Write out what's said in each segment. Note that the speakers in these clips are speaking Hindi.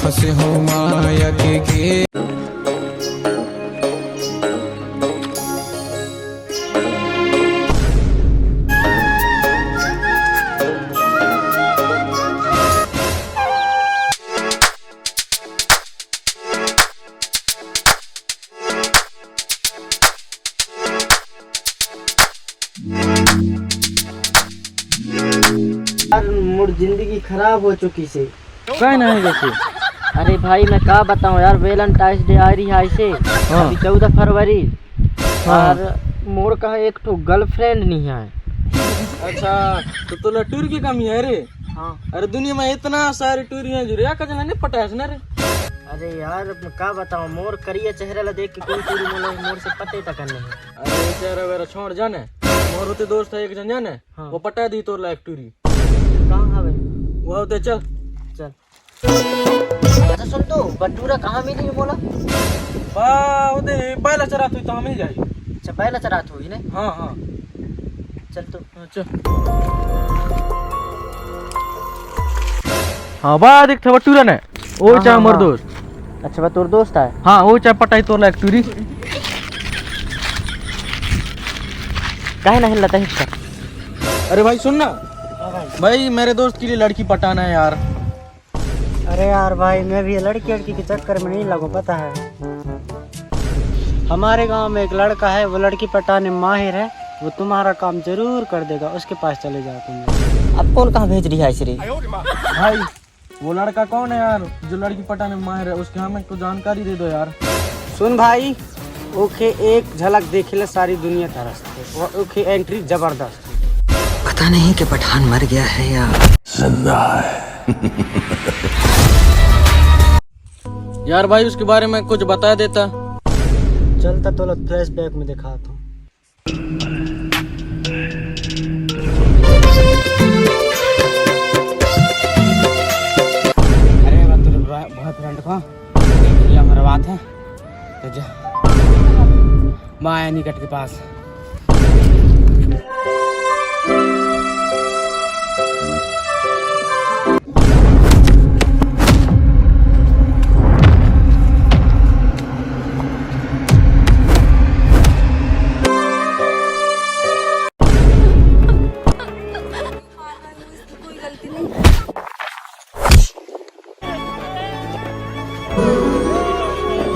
फंसे हो माया के घेर। मोर जिंदगी खराब हो चुकी से क्या नहीं जैसे। अरे भाई मैं क्या बताऊं यार, वैलेंटाइंस डे आ रही है ऐसे अभी 14 फरवरी और मोर का एक तो गर्लफ्रेंड नहीं है। अच्छा तो तोला टूर की कमी है रे। हाँ अरे दुनिया में इतना सारे टूर हैं जो रे का जना नहीं पटा है ना रे। अरे यार मैं क्या बताऊं, मोर करिए चेहरा ला देख के कोई टूरी मोर से पते तक नहीं। अरे चेहरा वेरा छोड़ जाने मोर होते दोस्त है एक जन जाने। हाँ। वो पटा दी तोर लायक टूरी कहाँ हवे वो होते चल। चल। अच्छा सुन तो बटूरा कहाँ मिली बोला। बा होते बैला चरा तू तो मिल जाई। अच्छा पहला चरात हुई ने। हाँ हाँ चल तो चल। हाँ बा देख था टूरा ने ओ चा मोर दोस्त। अच्छा बा तोर दोस्त है। हाँ वो चा पटाई तोर लायक टूरी। काहे ना हिलता है। अरे भाई सुन ना भाई मेरे दोस्त के लिए लड़की पटाना है यार। अरे यार भाई मैं भी लड़की के चक्कर में नहीं लगूं, पता है हमारे गांव में एक लड़का है, वो लड़की पटाने माहिर है, वो तुम्हारा काम जरूर कर देगा, उसके पास चले जाओ तुम। अब कौन कहाँ भेज रही है श्री भाई वो लड़का कौन है यार जो लड़की पटाने में माहिर है, उसके हमें तो जानकारी दे दो यार। सुन भाई ओके एक झलक देख ले सारी दुनिया तरसते और ओके एंट्री जबरदस्त। पता नहीं कि पठान मर गया है या जिंदा है। यार भाई उसके बारे में कुछ बता देता। चलता तो फ्लैशबैक में दिखाता हूँ। अरे बहुत फ्रेंड को ये हमारा बात है तो जा माया निकट के पास।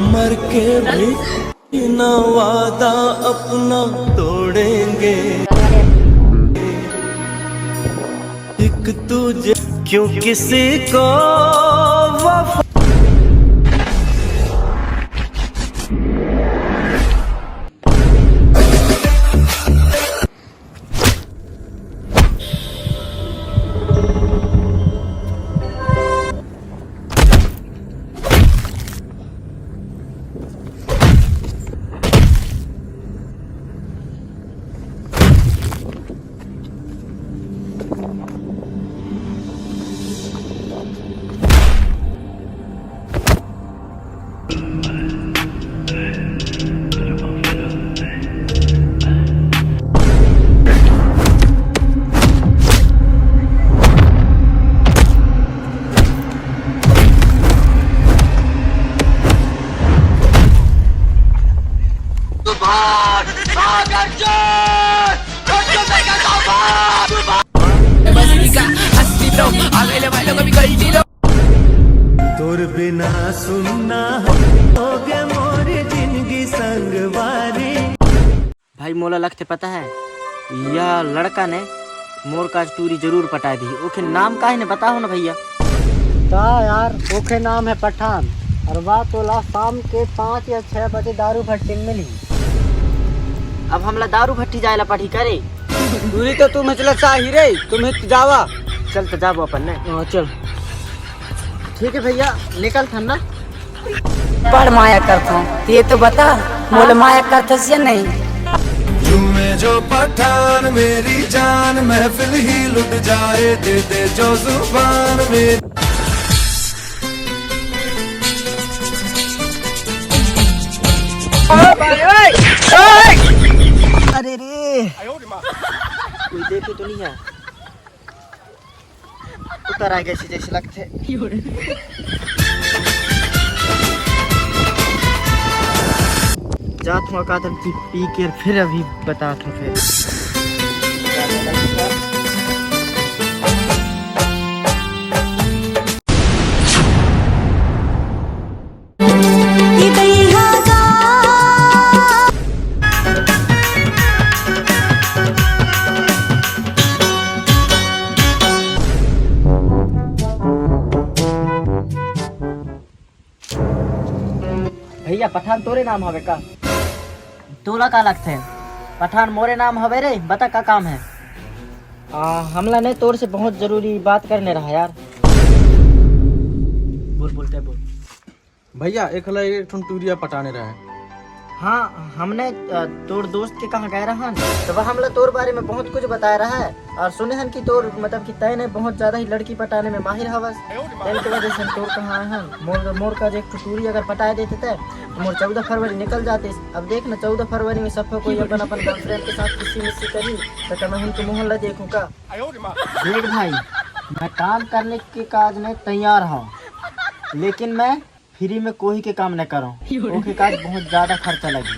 मर के भी ना वादा अपना तोड़ेंगे, एक तुझे क्यों किसी को वफा। तोर बिना सुनना हो गया मोरी जिंदगी संगवारी। भाई मोला लगते पता है यह लड़का ने मोर का टूरी जरूर पटा दी। ओके नाम का है ने बताओ ना भैया। ता यार ओके नाम है पठान और बात तोला शाम के 5 या 6 बजे दारू भट्टी में मिली। अब हमला दारू भट्टी जायला पड़ी करे दूरी तो तुम चला चाही रे, तुम्हें जावा। चल तो जाबो अपन ने। चल ठीक है भैया निकल था ना। पर माया करता हूँ ये तो बता मोल माया करता से नहीं। मैं जो पठान मेरी जान महफिल ही लुट जाए, दे दे जो जुबान मेरी। अरे रे कोई देखे तो नहीं है, उतर आ गए जैसे लगते। जात हूँ का की पी के फिर अभी बताता हूँ फिर। भैया पठान तोरे नाम हवे का? तोला का लगते है पठान मोरे नाम हवे रे, बता का काम है? हमला ने तोर से बहुत जरूरी बात करने रहा यार। बोलते बोल। भैया एक हला एक ठन टूरिया पटाने रहा है। हाँ हमने तोर दोस्त के कहाँ गए रहा तो वह हमला तोर बारे में बहुत कुछ बताया रहा है और सुने हन कि तोर मतलब कि तय ने बहुत ज्यादा ही लड़की पटाने में माहिर हवस। तेल की वजह से हम तोर कहाँ आए हैं मोर का जो टूरी अगर पटाए देते थे तो मोर 14 फरवरी निकल जाते। अब देख ना 14 फरवरी में सब कोई अपन अपन गर्लफ्रेंड के साथ किसी मिस्सी करी तो मैं उनके मोहल्ला देखूँ का? देख भाई मैं काम करने के काज में तैयार हूँ लेकिन मैं फ्री में कोई के काम न करो ओके काज बहुत ज्यादा खर्चा लगी।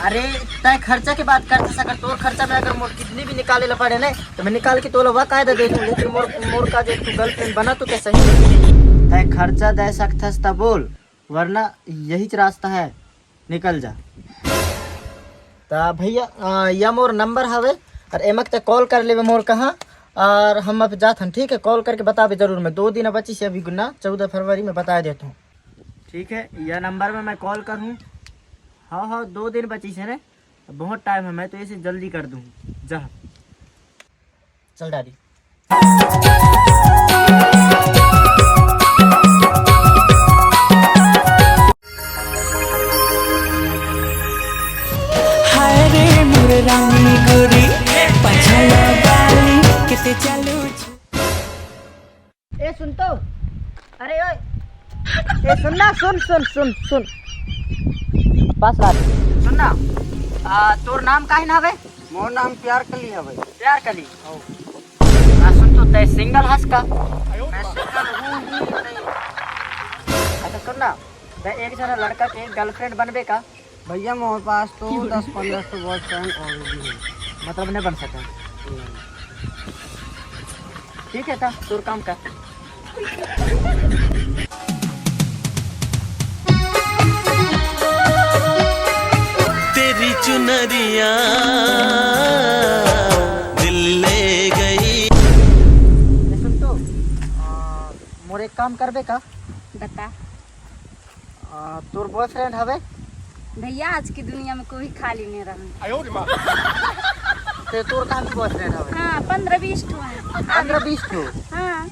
अरे तय खर्चा की बात करते सकर तोर खर्चा में अगर मोर कितनी भी निकाले ला पड़े ना तो मैं निकाल के तोला वह कायदा दे दूं लेकिन मोर का जो तू गर्लफ्रेंड बना तो क्या सही तय खर्चा दे सकथस त बोल वरना यही रास्ता है निकल जा। ता भैया या मोर नंबर हवे और एमक ते कॉल कर लेवे मोर कहाँ और हम अब जात हन ठीक है। कॉल करके बतावे जरूर मैं 2 दिन बची से अभी गुना 14 फरवरी में बता देता हूँ ठीक है। यह नंबर में मैं कॉल करूँ। हाँ 2 दिन बची से ने बहुत टाइम है मैं तो इसे जल्दी कर दूँ जा चल डैडी। ए सुन तो अरे ओए ए सुनना सुन बस रात सुनना तोर नाम काहे ना हवे? मोर नाम प्यार कली हवे। प्यार कली सुन तो तय सिंगल हंस का? मैं सिंगल हूँ ही। अच्छा सुनना तय एक जना लड़का के गर्लफ्रेंड बनबे का? भैया मोर पास तो 10-15 बॉयफ्रेंड ऑलरेडी है। मतलब नहीं बन सका ठीक है था तोर काम कर। तेरी चुनरिया दिल ले गई। सुन तो मोर एक काम करबे का? बता तोर बॉयफ्रेंड हवे? भैया आज की दुनिया में कोई खाली नहीं रहा। ते तोर कहाँ की बॉयफ्रेंड हवे? हाँ 15-20 ठो है। 15-20 ठो? हाँ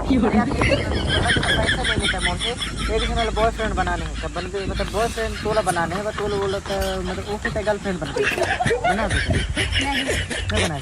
यार पैसा लेने का मोर से एक जना बॉयफ्रेंड बनाने हैं तब बन गए मतलब बॉयफ्रेंड तोला बनाने हैं बस तोला बोला मतलब ओके गर्लफ्रेंड बन गई बना दे नहीं बना